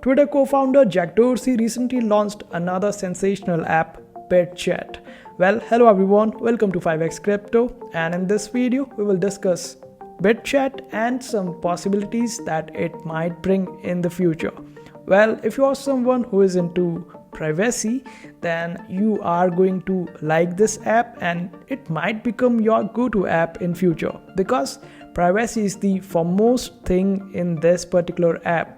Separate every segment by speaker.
Speaker 1: Twitter co-founder Jack Dorsey recently launched another sensational app, BitChat. Well, hello everyone, welcome to 5x Crypto, and in this video we will discuss BitChat and some possibilities that it might bring in the future. Well, if you are someone who is into privacy, then you are going to like this app and it might become your go-to app in future, because privacy is the foremost thing in this particular app.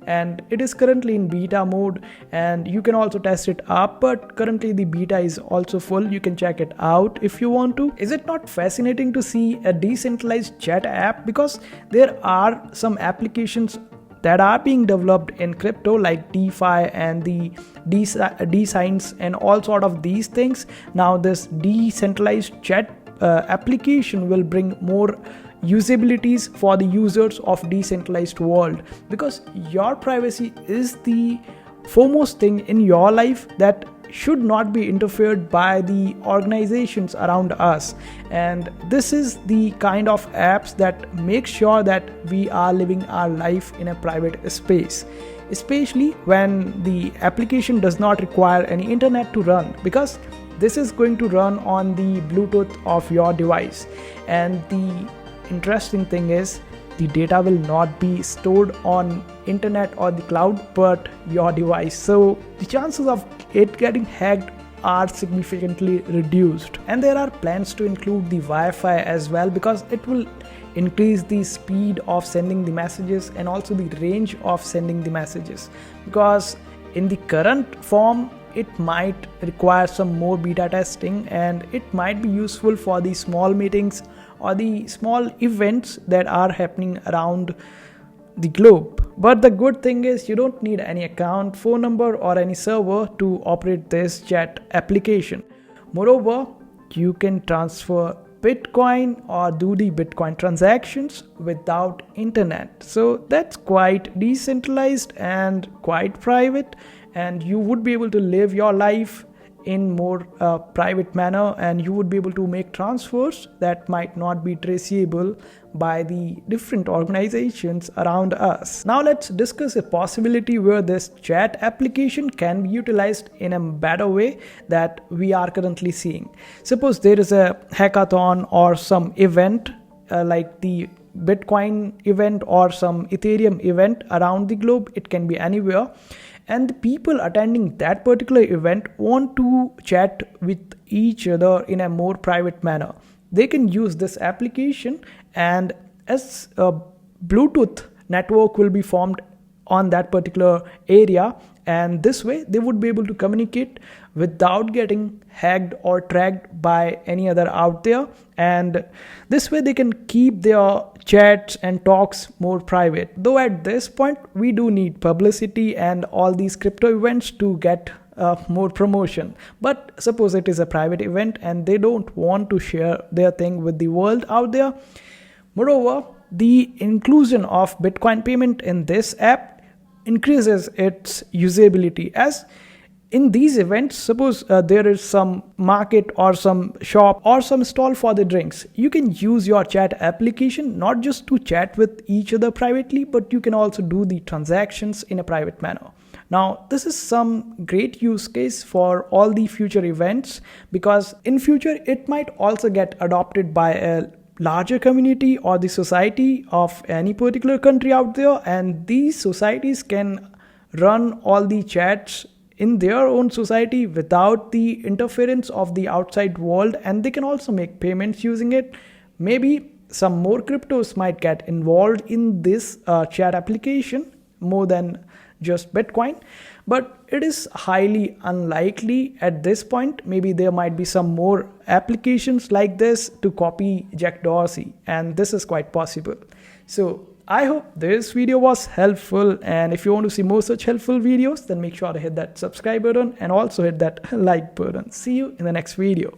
Speaker 1: And it is currently in beta mode and you can also test it up, but currently the beta is also full. You can check it out if you want to. Is it not fascinating to see a decentralized chat app? Because there are some applications that are being developed in crypto like DeFi and the Decentralized and all sort of these things. Now this decentralized chat application will bring more usabilities for the users of decentralized world, because your privacy is the foremost thing in your life that should not be interfered by the organizations around us. And this is the kind of apps that make sure that we are living our life in a private space, especially when the application does not require any internet to run, because this is going to run on the Bluetooth of your device. And the interesting thing is the data will not be stored on internet or the cloud but your device, so the chances of it getting hacked are significantly reduced. And there are plans to include the Wi-Fi as well, because it will increase the speed of sending the messages and also the range of sending the messages, because in the current form it might require some more beta testing and it might be useful for the small meetings or the small events that are happening around the globe. But the good thing is you don't need any account, phone number or any server to operate this chat application. Moreover, you can transfer Bitcoin or do the Bitcoin transactions without internet. So that's quite decentralized and quite private, and you would be able to live your life in more private manner, and you would be able to make transfers that might not be traceable by the different organizations around us. Now let's discuss a possibility where this chat application can be utilized in a better way that we are currently seeing. Suppose there is a hackathon or some event like the Bitcoin event or some Ethereum event around the globe. It can be anywhere. And the people attending that particular event want to chat with each other in a more private manner. They can use this application, and as a Bluetooth network will be formed on that particular area, and this way they would be able to communicate without getting hacked or tracked by any other out there. And this way they can keep their chats and talks more private. Though at this point we do need publicity and all these crypto events to get more promotion. But suppose it is a private event and they don't want to share their thing with the world out there. Moreover, the inclusion of Bitcoin payment in this app increases its usability, as in these events, suppose there is some market or some shop or some stall for the drinks. You can use your chat application not just to chat with each other privately, but you can also do the transactions in a private manner. Now, this is some great use case for all the future events, because in future it might also get adopted by a larger community or the society of any particular country out there, and these societies can run all the chats in their own society without the interference of the outside world, and they can also make payments using it. Maybe some more cryptos might get involved in this chat application more than just Bitcoin, but it is highly unlikely at this point. Maybe there might be some more applications like this to copy Jack Dorsey, and this is quite possible. So I hope this video was helpful, and if you want to see more such helpful videos, then make sure to hit that subscribe button and also hit that like button. See you in the next video.